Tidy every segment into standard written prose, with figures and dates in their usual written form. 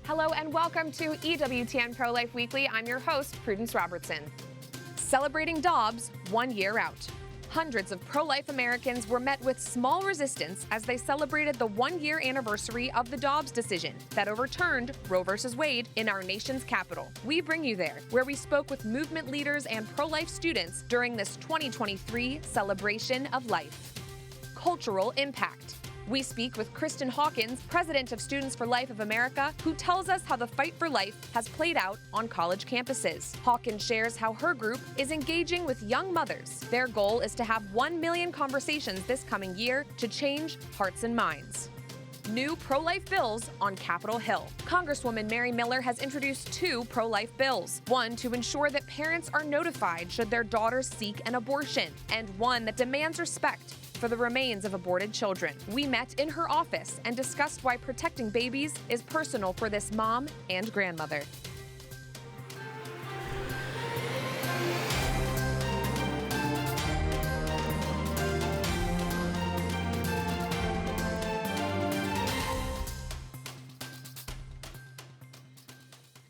Hello and welcome to EWTN Pro-Life Weekly. I'm your host, Prudence Robertson. Celebrating Dobbs 1 year out. Hundreds of pro-life Americans were met with small resistance as they celebrated the 1 year anniversary of the Dobbs decision that overturned Roe v. Wade in our nation's capital. We bring you there, where we spoke with movement leaders and pro-life students during this 2023 celebration of life. Cultural impact. We speak with Kristin Hawkins, president of Students for Life of America, who tells us how the fight for life has played out on college campuses. Hawkins shares how her group is engaging with young mothers. Their goal is to have 1 million conversations this coming year to change hearts and minds. New pro-life bills on Capitol Hill. Congresswoman Mary Miller has introduced 2 pro-life bills. One to ensure that parents are notified should their daughters seek an abortion, and one that demands respect for the remains of aborted children. We met in her office and discussed why protecting babies is personal for this mom and grandmother.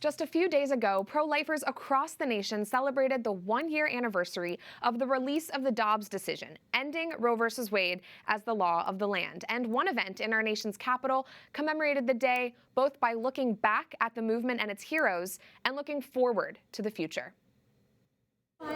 Just a few days ago, pro-lifers across the nation celebrated the 1 year anniversary of the release of the Dobbs decision, ending Roe v. Wade as the law of the land. And one event in our nation's capital commemorated the day both by looking back at the movement and its heroes and looking forward to the future.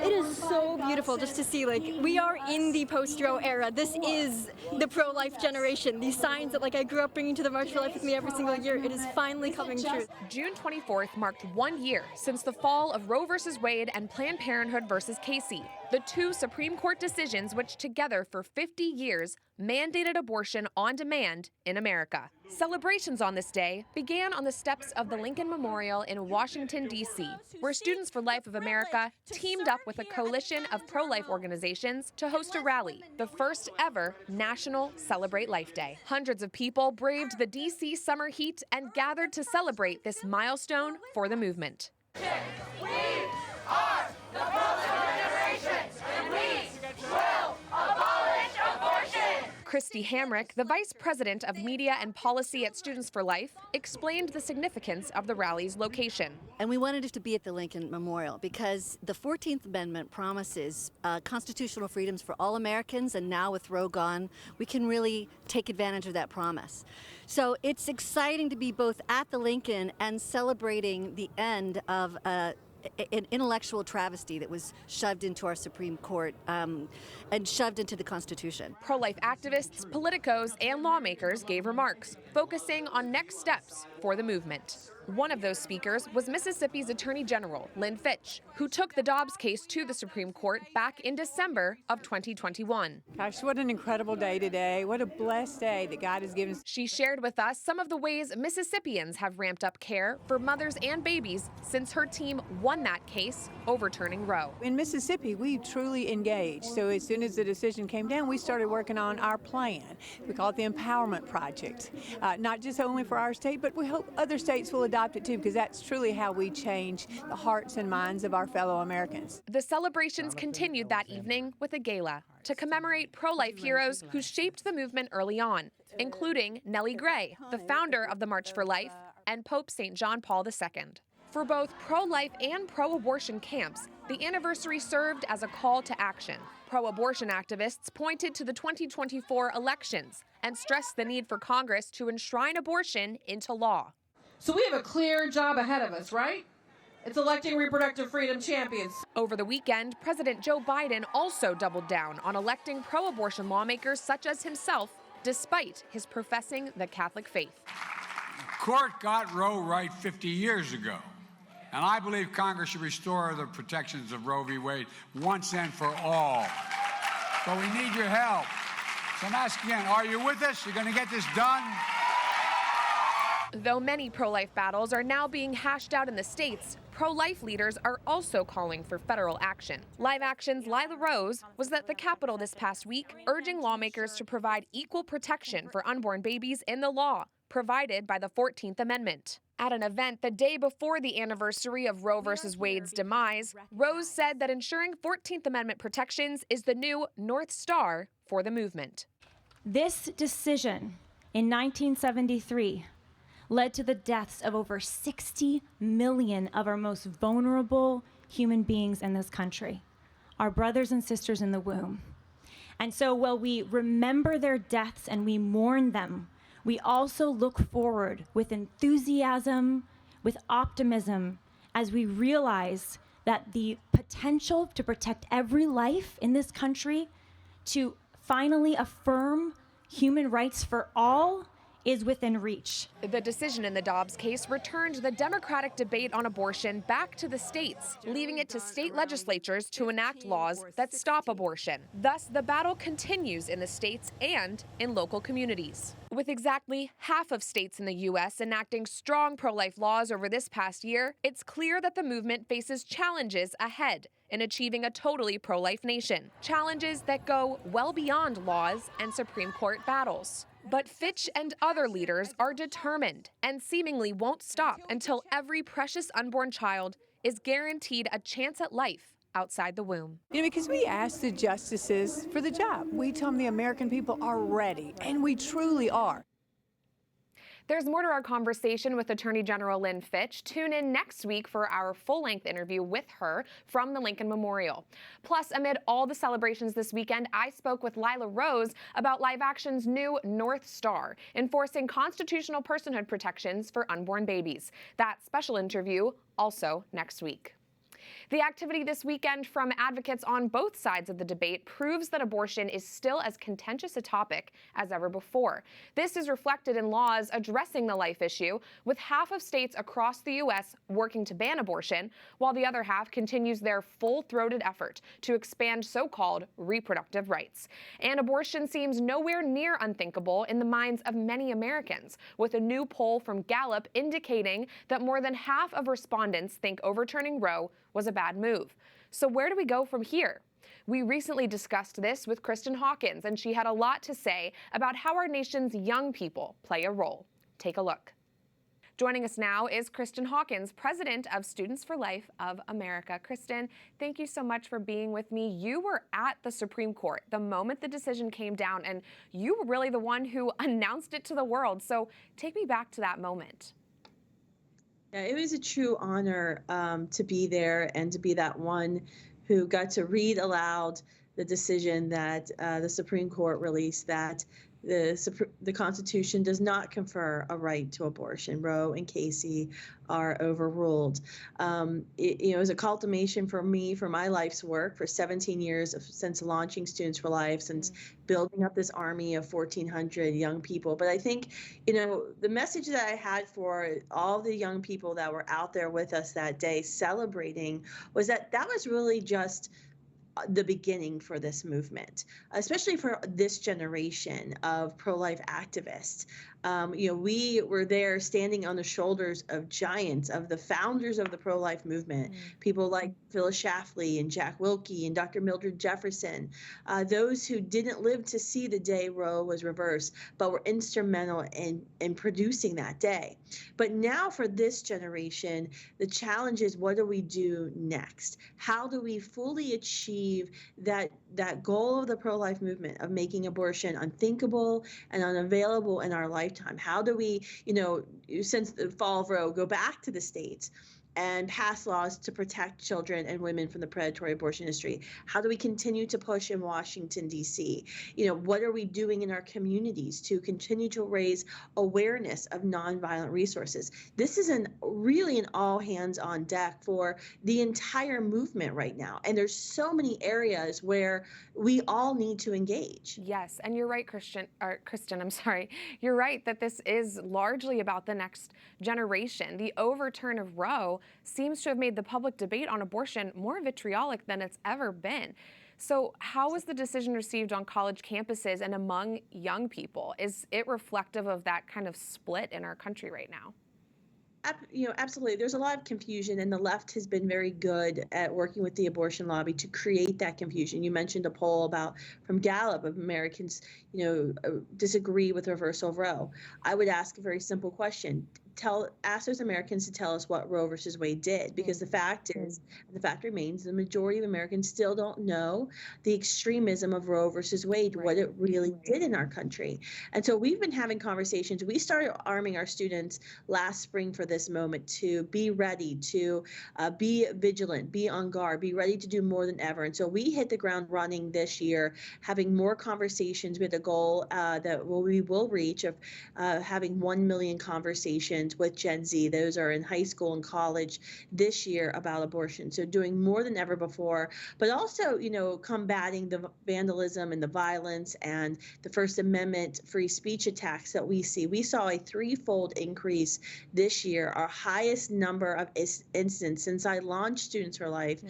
It is so beautiful just to see, we are in the post-Roe era. This is the pro-life generation. These signs that, I grew up bringing to the March for Life with me every single year, it is finally coming true. June 24th marked 1 year since the fall of Roe v. Wade and Planned Parenthood v. Casey, the 2 Supreme Court decisions which together for 50 years mandated abortion on demand in America. Celebrations on this day began on the steps of the Lincoln Memorial in Washington, D.C., where Students for Life of America teamed up with a coalition of pro-life organizations to host a rally, the first ever National Celebrate Life Day. Hundreds of people braved the D.C. summer heat and gathered to celebrate this milestone for the movement. We are the pro-life generation, and we will abolish abortion. Christy Hamrick, the vice president of media and policy at Students for Life, explained the significance of the rally's location. And we wanted it to be at the Lincoln Memorial because the 14th Amendment promises constitutional freedoms for all Americans, and now with Roe gone, we can really take advantage of that promise. So it's exciting to be both at the Lincoln and celebrating the end of an intellectual travesty that was shoved into our Supreme Court and shoved into the Constitution. Pro-life activists, politicos, and lawmakers gave remarks, focusing on next steps for the movement. One of those speakers was Mississippi's Attorney General, Lynn Fitch, who took the Dobbs case to the Supreme Court back in December of 2021. Gosh, what an incredible day today. What a blessed day that God has given us. She shared with us some of the ways Mississippians have ramped up care for mothers and babies since her team won that case, overturning Roe. In Mississippi, we truly engaged. So as soon as the decision came down, we started working on our plan. We call it the Empowerment Project. Not just only for our state, but we hope other states will adopt it too, because that's truly how we change the hearts and minds of our fellow Americans. The celebrations continued that evening with a gala to commemorate pro-life heroes who shaped the movement early on, including Nellie Gray, the founder of the March for Life, and Pope St. John Paul II. For both pro-life and pro-abortion camps, the anniversary served as a call to action. Pro-abortion activists pointed to the 2024 elections and stressed the need for Congress to enshrine abortion into law. So we have a clear job ahead of us, right? It's electing reproductive freedom champions. Over the weekend, President Joe Biden also doubled down on electing pro-abortion lawmakers such as himself, despite his professing the Catholic faith. Court got Roe right 50 years ago, and I believe Congress should restore the protections of Roe v. Wade once and for all. But we need your help. So I'm asking again, are you with us? You're going to get this done? Though many pro-life battles are now being hashed out in the states, pro-life leaders are also calling for federal action. Live Action's Lila Rose was at the Capitol this past week, urging lawmakers to provide equal protection for unborn babies in the law, provided by the 14th Amendment. At an event the day before the anniversary of Roe v. Wade's demise, Rose said that ensuring 14th Amendment protections is the new North Star for the movement. This decision in 1973 led to the deaths of over 60 million of our most vulnerable human beings in this country, our brothers and sisters in the womb. And so while we remember their deaths and we mourn them, we also look forward with enthusiasm, with optimism, as we realize that the potential to protect every life in this country, to finally affirm human rights for all, is within reach. The decision in the Dobbs case returned the Democratic debate on abortion back to the states, leaving it to state legislatures to enact laws that stop abortion. Thus, the battle continues in the states and in local communities. With exactly half of states in the U.S. enacting strong pro-life laws over this past year, it's clear that the movement faces challenges ahead in achieving a totally pro-life nation. Challenges that go well beyond laws and Supreme Court battles. But Fitch and other leaders are determined and seemingly won't stop until every precious unborn child is guaranteed a chance at life outside the womb. Because we asked the justices for the job. We told them the American people are ready, and we truly are. There's more to our conversation with Attorney General Lynn Fitch. Tune in next week for our full-length interview with her from the Lincoln Memorial. Plus, amid all the celebrations this weekend, I spoke with Lila Rose about Live Action's new North Star, enforcing constitutional personhood protections for unborn babies. That special interview also next week. The activity this weekend from advocates on both sides of the debate proves that abortion is still as contentious a topic as ever before. This is reflected in laws addressing the life issue, with half of states across the U.S. working to ban abortion, while the other half continues their full-throated effort to expand so-called reproductive rights. And abortion seems nowhere near unthinkable in the minds of many Americans, with a new poll from Gallup indicating that more than half of respondents think overturning Roe was a bad move. So where do we go from here? We recently discussed this with Kristen Hawkins, and she had a lot to say about how our nation's young people play a role. Take a look. Joining us now is Kristin Hawkins, president of Students for Life of America. Kristen, thank you so much for being with me. You were at the Supreme Court the moment the decision came down, and you were really the one who announced it to the world. So take me back to that moment. Yeah, it was a true honor to be there and to be that one who got to read aloud the decision that the Supreme Court released, that the Constitution does not confer a right to abortion. Roe and Casey are overruled. It was a culmination for me, for my life's work, for 17 years since launching Students for Life, since building up this army of 1,400 young people. But I think, the message that I had for all the young people that were out there with us that day celebrating was that was really just the beginning for this movement, especially for this generation of pro-life activists. We were there standing on the shoulders of giants, of the founders of the pro-life movement, people like Phyllis Schlafly and Jack Wilkie and Dr. Mildred Jefferson, those who didn't live to see the day Roe was reversed, but were instrumental in producing that day. But now for this generation, the challenge is, what do we do next? How do we fully achieve that goal of the pro-life movement of making abortion unthinkable and unavailable in our lifetime? How do we, since the fall of Roe, go back to the states and pass laws to protect children and women from the predatory abortion industry? How do we continue to push in Washington, D.C.? What are we doing in our communities to continue to raise awareness of nonviolent resources? This is really an all hands on deck for the entire movement right now. And there's so many areas where we all need to engage. Yes, and you're right, Kristen, I'm sorry. You're right that this is largely about the next generation. The overturn of Roe seems to have made the public debate on abortion more vitriolic than it's ever been. So how was the decision received on college campuses and among young people? Is it reflective of that kind of split in our country right now? Absolutely. There's a lot of confusion, and the left has been very good at working with the abortion lobby to create that confusion. You mentioned a poll from Gallup of Americans, disagree with reversal of Roe. I would ask a very simple question. ask those Americans to tell us what Roe versus Wade did, because the fact is, and the fact remains, the majority of Americans still don't know the extremism of Roe versus Wade, what it really did in our country. And so we've been having conversations. We started arming our students last spring for this moment to be ready, to be vigilant, be on guard, be ready to do more than ever. And so we hit the ground running this year, having more conversations with a goal that we will reach of having 1 million conversations with Gen Z. Those are in high school and college this year about abortion. So doing more than ever before, but also, combating the vandalism and the violence and the First Amendment free speech attacks that we see. We saw a 3-fold increase this year, our highest number of incidents since I launched Students for Life,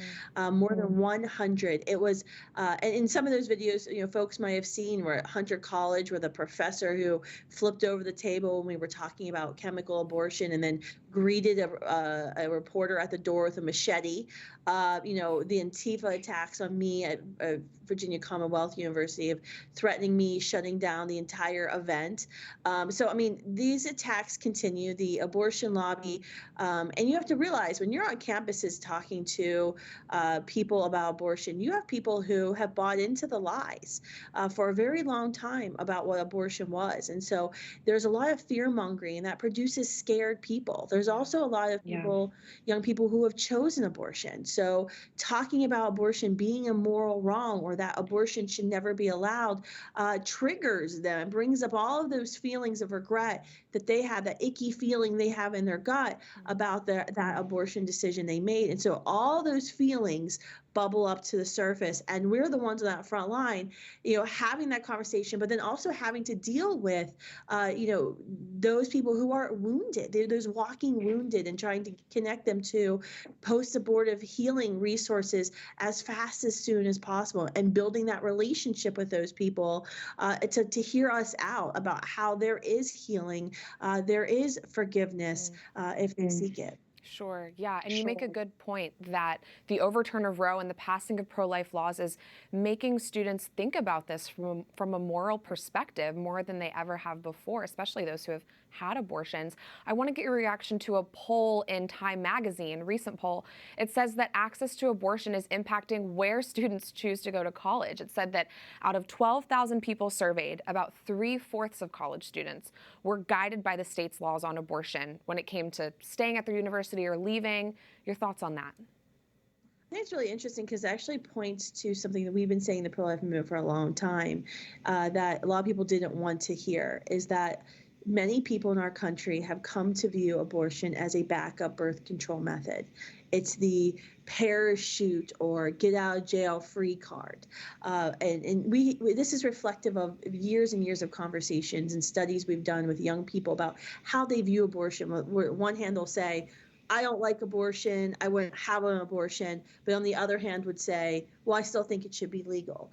more than 100. It was, and in some of those videos, folks might have seen, we're at Hunter College with a professor who flipped over the table when we were talking about chemical abortion and then greeted a reporter at the door with a machete. The Antifa attacks on me at Virginia Commonwealth University of threatening me, shutting down the entire event. These attacks continue. The abortion lobby, and you have to realize when you're on campuses talking to people about abortion, you have people who have bought into the lies for a very long time about what abortion was. And so there's a lot of fear mongering, and that produces scared people. There's also a lot of people, young people who have chosen abortion. So talking about abortion being a moral wrong or that abortion should never be allowed triggers them and brings up all of those feelings of regret that they have, that icky feeling they have in their gut about that abortion decision they made. And so all those feelings bubble up to the surface, and we're the ones on that front line, having that conversation, but then also having to deal with, those people who are wounded. They're those walking wounded, and trying to connect them to post-abortive healing resources as fast as soon as possible, and building that relationship with those people to hear us out about how there is healing, there is forgiveness if they seek it. Sure, yeah, and you make a good point that the overturn of Roe and the passing of pro-life laws is making students think about this from a moral perspective more than they ever have before, especially those who have had abortions. I want to get your reaction to a poll in Time magazine, a recent poll. It says that access to abortion is impacting where students choose to go to college. It said that out of 12,000 people surveyed, about 3/4 of college students were guided by the state's laws on abortion when it came to staying at their university or leaving. Your thoughts on that? I think it's really interesting because it actually points to something that we've been saying in the pro-life movement for a long time, that a lot of people didn't want to hear, is that many people in our country have come to view abortion as a backup birth control method. It's the parachute or get out of jail free card. And this is reflective of years and years of conversations and studies we've done with young people about how they view abortion. One hand they'll say, I don't like abortion, I wouldn't have an abortion, but on the other hand would say, well, I still think it should be legal.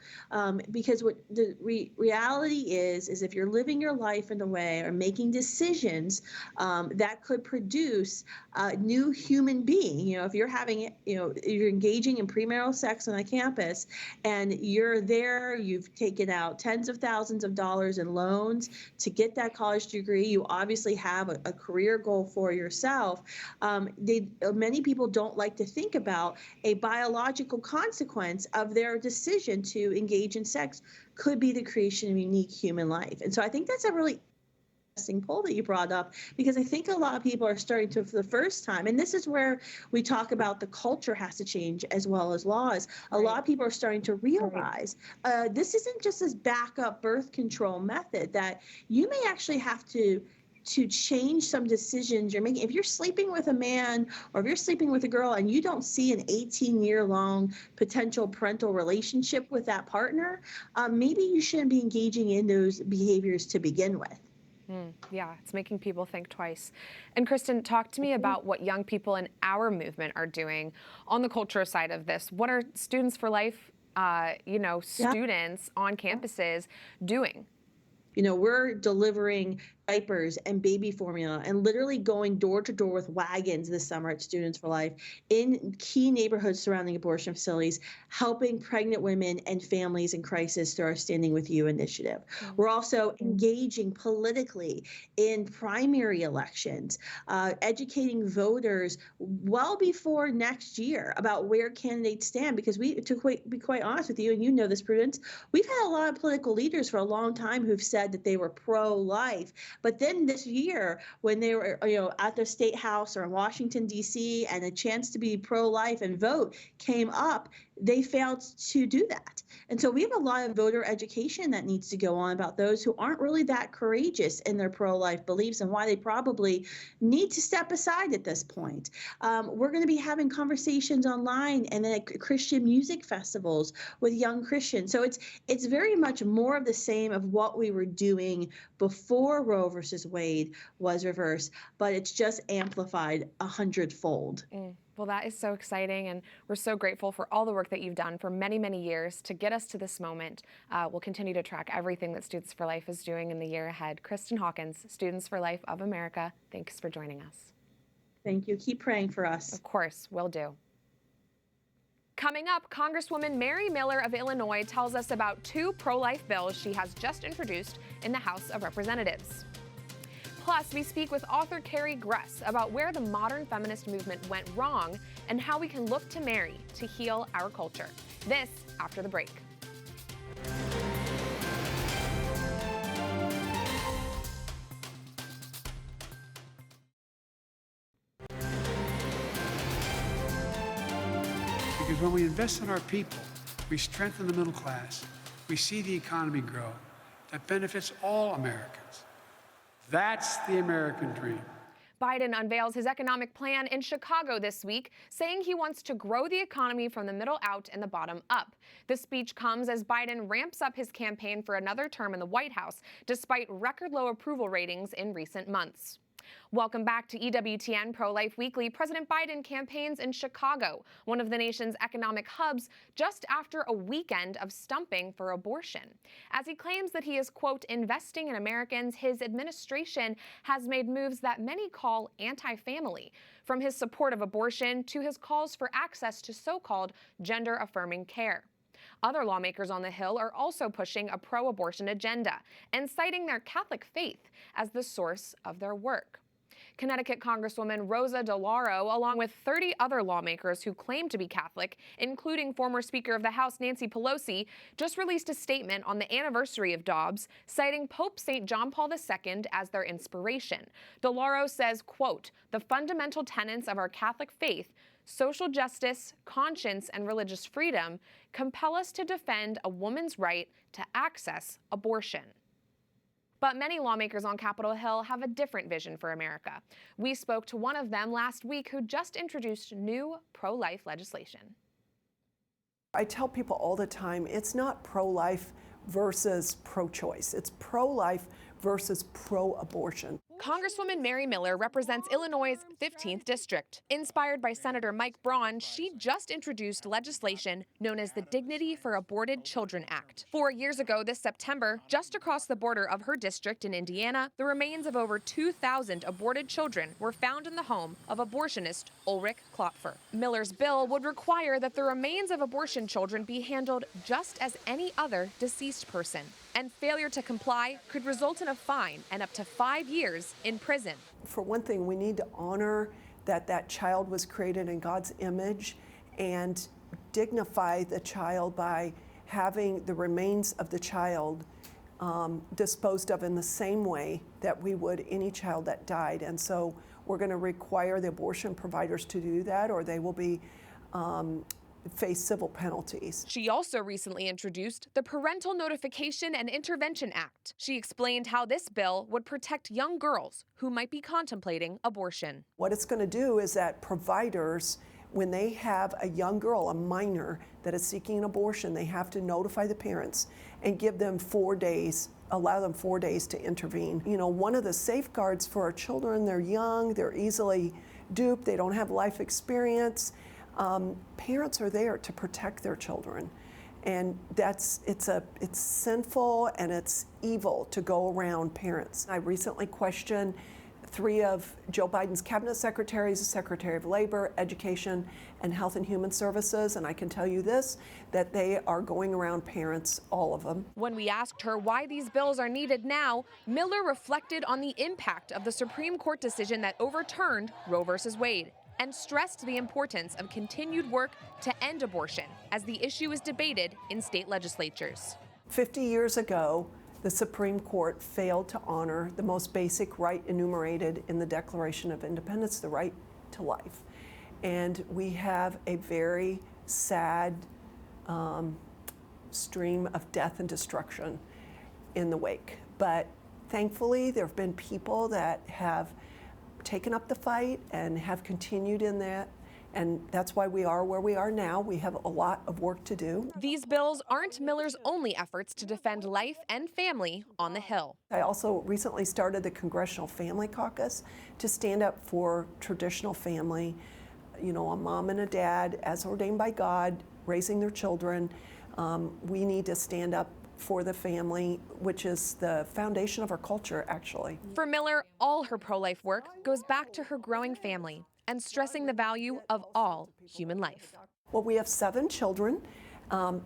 Because what the reality is if you're living your life in a way or making decisions that could produce a new human being, if you're having, you're engaging in premarital sex on a campus and you're there, you've taken out tens of thousands of dollars in loans to get that college degree, you obviously have a career goal for yourself. Many people don't like to think about a biological consequence of their decision to engage in sex could be the creation of a unique human life. And so I think that's a really interesting poll that you brought up, because I think a lot of people are starting to, for the first time, and this is where we talk about the culture has to change as well as laws. A lot of people are starting to realize this isn't just this backup birth control method, that you may actually have to change some decisions you're making. If you're sleeping with a man or if you're sleeping with a girl and you don't see an 18-year-long potential parental relationship with that partner, maybe you shouldn't be engaging in those behaviors to begin with. Yeah, it's making people think twice. And Kristen, talk to me about what young people in our movement are doing on the culture side of this. What are Students for Life, students on campuses doing? We're delivering diapers and baby formula and literally going door to door with wagons this summer at Students for Life in key neighborhoods surrounding abortion facilities, helping pregnant women and families in crisis through our Standing With You initiative. We're also engaging politically in primary elections, educating voters well before next year about where candidates stand, because to be quite honest with you, and you know this, Prudence, we've had a lot of political leaders for a long time who've said that they were pro-life, but then this year, when they were, at the State House or in Washington, D.C., and a chance to be pro-life and vote came up, they failed to do that. And so we have a lot of voter education that needs to go on about those who aren't really that courageous in their pro-life beliefs and why they probably need to step aside at this point. We're going to be having conversations online and then at Christian music festivals with young Christians. So it's very much more of the same of what we were doing before Roe versus Wade was reversed, but it's just amplified 100-fold. Well, that is so exciting, and we're so grateful for all the work that you've done for many, many years to get us to this moment. We'll continue to track everything that Students for Life is doing in the year ahead. Kristin Hawkins, Students for Life of America, thanks for joining us. Thank you. Keep praying for us. Of course, will do. Coming up, Congresswoman Mary Miller of Illinois tells us about 2 pro-life bills she has just introduced in the House of Representatives. Plus, we speak with author Carrie Gresh about where the modern feminist movement went wrong and how we can look to Mary to heal our culture. This after the break. Because when we invest in our people, we strengthen the middle class, we see the economy grow. That benefits all Americans. That's the American dream. Biden unveils his economic plan in Chicago this week, saying he wants to grow the economy from the middle out and the bottom up. The speech comes as Biden ramps up his campaign for another term in the White House, despite record low approval ratings in recent months. Welcome back to EWTN Pro-Life Weekly. President Biden campaigns in Chicago, one of the nation's economic hubs, just after a weekend of stumping for abortion. As he claims that he is, quote, investing in Americans, his administration has made moves that many call anti-family, from his support of abortion to his calls for access to so-called gender-affirming care. Other lawmakers on the Hill are also pushing a pro-abortion agenda and citing their Catholic faith as the source of their work. Connecticut Congresswoman Rosa DeLauro, along with 30 other lawmakers who claim to be Catholic, including former Speaker of the House Nancy Pelosi, just released a statement on the anniversary of Dobbs, citing Pope St. John Paul II as their inspiration. DeLauro says, quote, "The fundamental tenets of our Catholic faith, social justice, conscience, and religious freedom compel us to defend a woman's right to access abortion." But many lawmakers on Capitol Hill have a different vision for America. We spoke to one of them last week who just introduced new pro-life legislation. I tell people all the time, it's not pro-life versus pro-choice. It's pro-life versus pro-abortion. Congresswoman Mary Miller represents Illinois' 15th district. Inspired by Senator Mike Braun, she just introduced legislation known as the Dignity for Aborted Children Act. 4 years ago this September, just across the border of her district in Indiana, the remains of over 2,000 aborted children were found in the home of abortionist Ulrich Klopfer. Miller's bill would require that the remains of abortion children be handled just as any other deceased person, and failure to comply could result in a fine and up to 5 years in prison. For one thing, we need to honor that that child was created in God's image and dignify the child by having the remains of the child disposed of in the same way that we would any child that died. And so we're going to require the abortion providers to do that, or they will be face civil penalties. She also recently introduced the Parental Notification and Intervention Act. She explained how this bill would protect young girls who might be contemplating abortion. What it's going to do is that providers, when they have a young girl, a minor, that is seeking an abortion, they have to notify the parents and give them 4 days, allow them 4 days to intervene. You know, one of the safeguards for our children, they're young, they're easily duped, they don't have life experience. Parents are there to protect their children. And it's sinful and it's evil to go around parents. I recently questioned 3 of Joe Biden's cabinet secretaries, the Secretary of Labor, Education, and Health and Human Services, and I can tell you this, that they are going around parents, all of them. When we asked her why these bills are needed now, Miller reflected on the impact of the Supreme Court decision that overturned Roe v. Wade and stressed the importance of continued work to end abortion as the issue is debated in state legislatures. 50 years ago, the Supreme Court failed to honor the most basic right enumerated in the Declaration of Independence, the right to life. And we have a very sad stream of death and destruction in the wake. But thankfully, there have been people that have taken up the fight and have continued in that. And that's why we are where we are now. We have a lot of work to do. These bills aren't Miller's only efforts to defend life and family on the Hill. I also recently started the Congressional Family Caucus to stand up for traditional family, you know, a mom and a dad as ordained by God, raising their children. We need to stand up for the family, which is the foundation of our culture, actually. For Miller, all her pro-life work goes back to her growing family and stressing the value of all human life. Well, we have 7 children.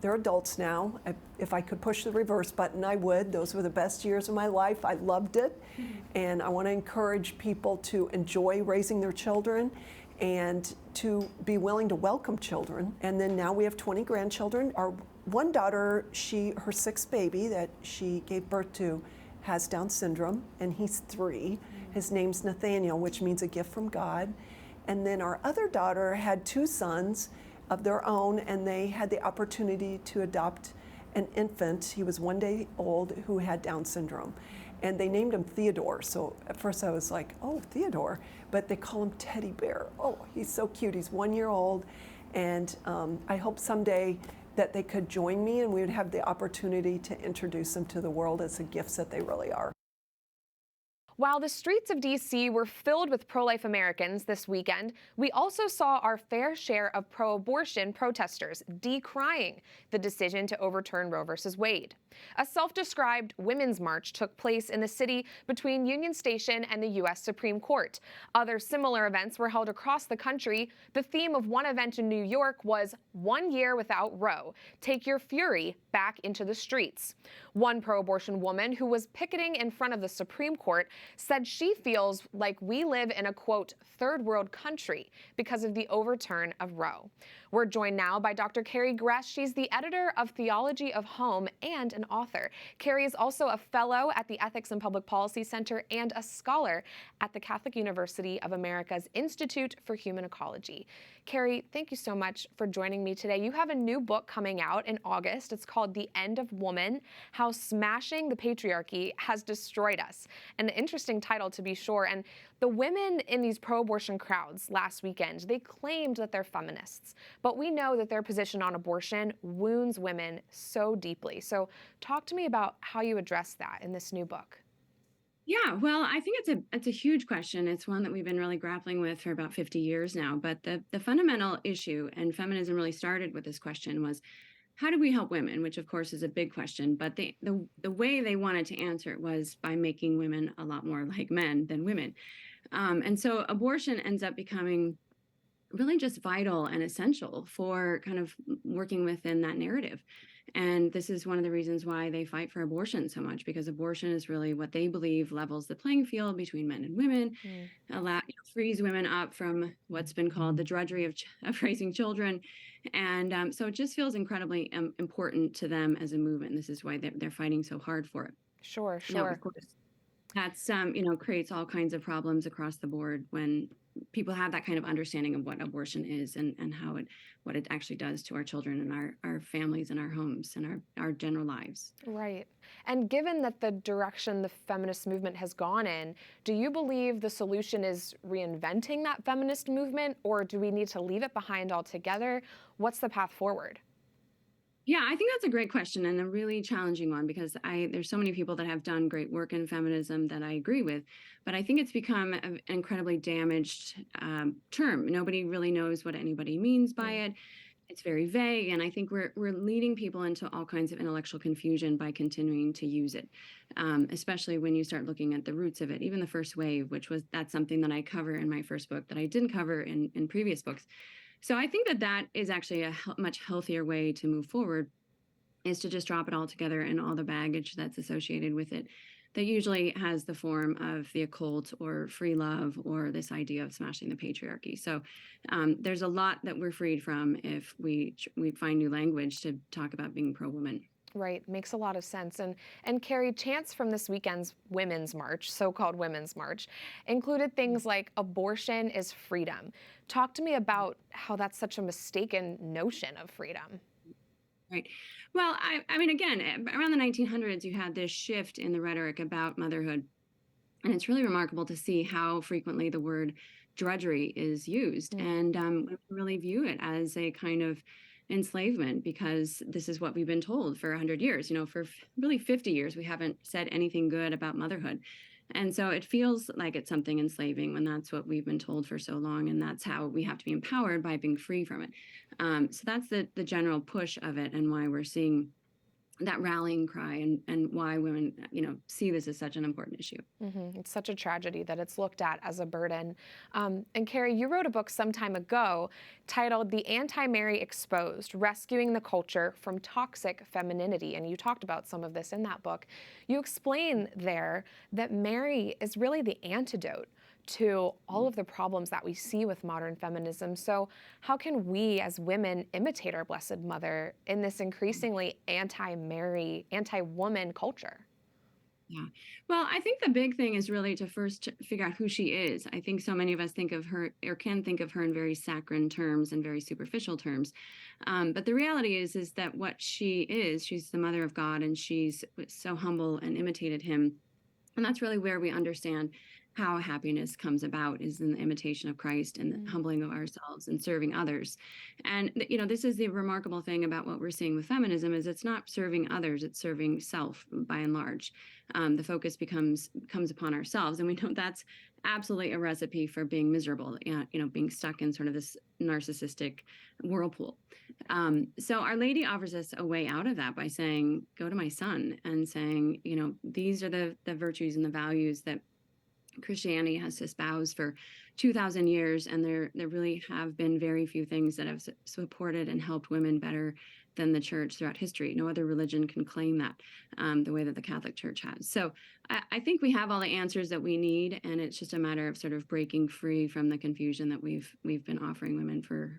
They're adults now. If I could push the reverse button, I would. Those were the best years of my life. I loved it. And I want to encourage people to enjoy raising their children and to be willing to welcome children. And then now we have 20 grandchildren. Our one daughter, her 6th baby that she gave birth to, has Down syndrome, and he's 3. His name's Nathaniel, which means a gift from God. And then our other daughter had 2 sons of their own, and they had the opportunity to adopt an infant. He was 1 day old who had Down syndrome. And they named him Theodore. So at first I was like, oh, Theodore. But they call him Teddy Bear. Oh, he's so cute. He's 1 year old. And I hope someday that they could join me and we would have the opportunity to introduce them to the world as the gifts that they really are. While the streets of D.C. were filled with pro-life Americans this weekend, we also saw our fair share of pro-abortion protesters decrying the decision to overturn Roe v. Wade. A self-described women's march took place in the city between Union Station and the U.S. Supreme Court. Other similar events were held across the country. The theme of one event in New York was 1 year without Roe. Take your fury back into the streets. One pro-abortion woman who was picketing in front of the Supreme Court said she feels like we live in a, quote, third world country because of the overturn of Roe. We're joined now by Dr. Carrie Gresh. She's the editor of Theology of Home and an author. Carrie is also a fellow at the Ethics and Public Policy Center and a scholar at the Catholic University of America's Institute for Human Ecology. Carrie, thank you so much for joining me today. You have a new book coming out in August. It's called The End of Woman: How Smashing the Patriarchy Has Destroyed Us. An interesting title, to be sure. And the women in these pro-abortion crowds last weekend, they claimed that they're feminists, but we know that their position on abortion wounds women so deeply. So talk to me about how you address that in this new book. Yeah, well, I think it's a huge question. It's one that we've been really grappling with for about 50 years now. But the fundamental issue, and feminism really started with this question, was how do we help women? Which of course is a big question. But the way they wanted to answer it was by making women a lot more like men than women. And so abortion ends up becoming really just vital and essential for kind of working within that narrative. And this is one of the reasons why they fight for abortion so much, because abortion is really what they believe levels the playing field between men and women, frees women up from what's been called the drudgery of raising children. And so it just feels incredibly important to them as a movement. This is why they're fighting so hard for it. Sure. Now, of course, that's, creates all kinds of problems across the board when people have that kind of understanding of what abortion is and what it actually does to our children and our families and our homes and our general lives. Right. And given that the direction the feminist movement has gone in, do you believe the solution is reinventing that feminist movement, or do we need to leave it behind altogether? What's the path forward? Yeah, I think that's a great question and a really challenging one, because there's so many people that have done great work in feminism that I agree with, but I think it's become an incredibly damaged term. Nobody really knows what anybody means by it. it's very vague, and I think we're leading people into all kinds of intellectual confusion by continuing to use it, especially when you start looking at the roots of it. Even the first wave, that's something that I cover in my first book that I didn't cover in previous books. So I think that is actually a much healthier way to move forward, is to just drop it all together and all the baggage that's associated with it, that usually has the form of the occult or free love or this idea of smashing the patriarchy. So there's a lot that we're freed from if we find new language to talk about being pro-woman. Right, makes a lot of sense. And Carrie, chants from this weekend's Women's March, so-called Women's March, included things like abortion is freedom. Talk to me about how that's such a mistaken notion of freedom. Right. Well, I mean, again, around the 1900s, you had this shift in the rhetoric about motherhood. And it's really remarkable to see how frequently the word drudgery is used. And we really view it as a kind of enslavement, because this is what we've been told for 100 years. For really 50 years, we haven't said anything good about motherhood. And so it feels like it's something enslaving when that's what we've been told for so long, and that's how we have to be empowered, by being free from it. So that's the general push of it, and why we're seeing that rallying cry, and why women, see this as such an important issue. It's such a tragedy that it's looked at as a burden. And Carrie, you wrote a book some time ago titled The Anti-Mary Exposed, Rescuing the Culture from Toxic Femininity. And you talked about some of this in that book. You explain there that Mary is really the antidote to all of the problems that we see with modern feminism. So how can we as women imitate our Blessed Mother in this increasingly anti-Mary, anti-woman culture? Yeah. Well, I think the big thing is really to first figure out who she is. I think so many of us think of her, or can think of her, in very saccharine terms and very superficial terms. But the reality is that what she is, she's the Mother of God, and she's so humble and imitated him. And that's really where we understand how happiness comes about, is in the imitation of Christ and the humbling of ourselves and serving others. And, this is the remarkable thing about what we're seeing with feminism, is it's not serving others, it's serving self by and large. The focus comes upon ourselves. And we know that's absolutely a recipe for being miserable, being stuck in sort of this narcissistic whirlpool. So Our Lady offers us a way out of that by saying, go to my son, and saying, these are the virtues and the values that Christianity has espoused for 2,000 years, and there really have been very few things that have supported and helped women better than the church throughout history. No other religion can claim that the way that the Catholic Church has. So I think we have all the answers that we need, and it's just a matter of sort of breaking free from the confusion that we've been offering women for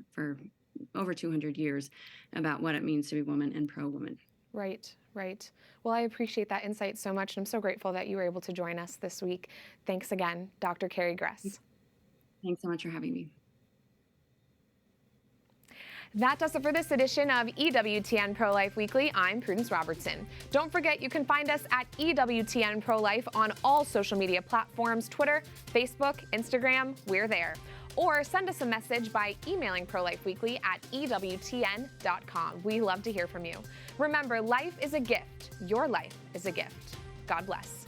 over 200 years about what it means to be woman and pro-woman. Right. Well, I appreciate that insight so much, and I'm so grateful that you were able to join us this week. Thanks again, Dr. Carrie Gresh. Thanks so much for having me. That does it for this edition of EWTN Pro-Life Weekly. I'm Prudence Robertson. Don't forget, you can find us at EWTN Pro-Life on all social media platforms, Twitter, Facebook, Instagram, we're there. Or send us a message by emailing ProLifeWeekly at EWTN.com. We love to hear from you. Remember, life is a gift. Your life is a gift. God bless.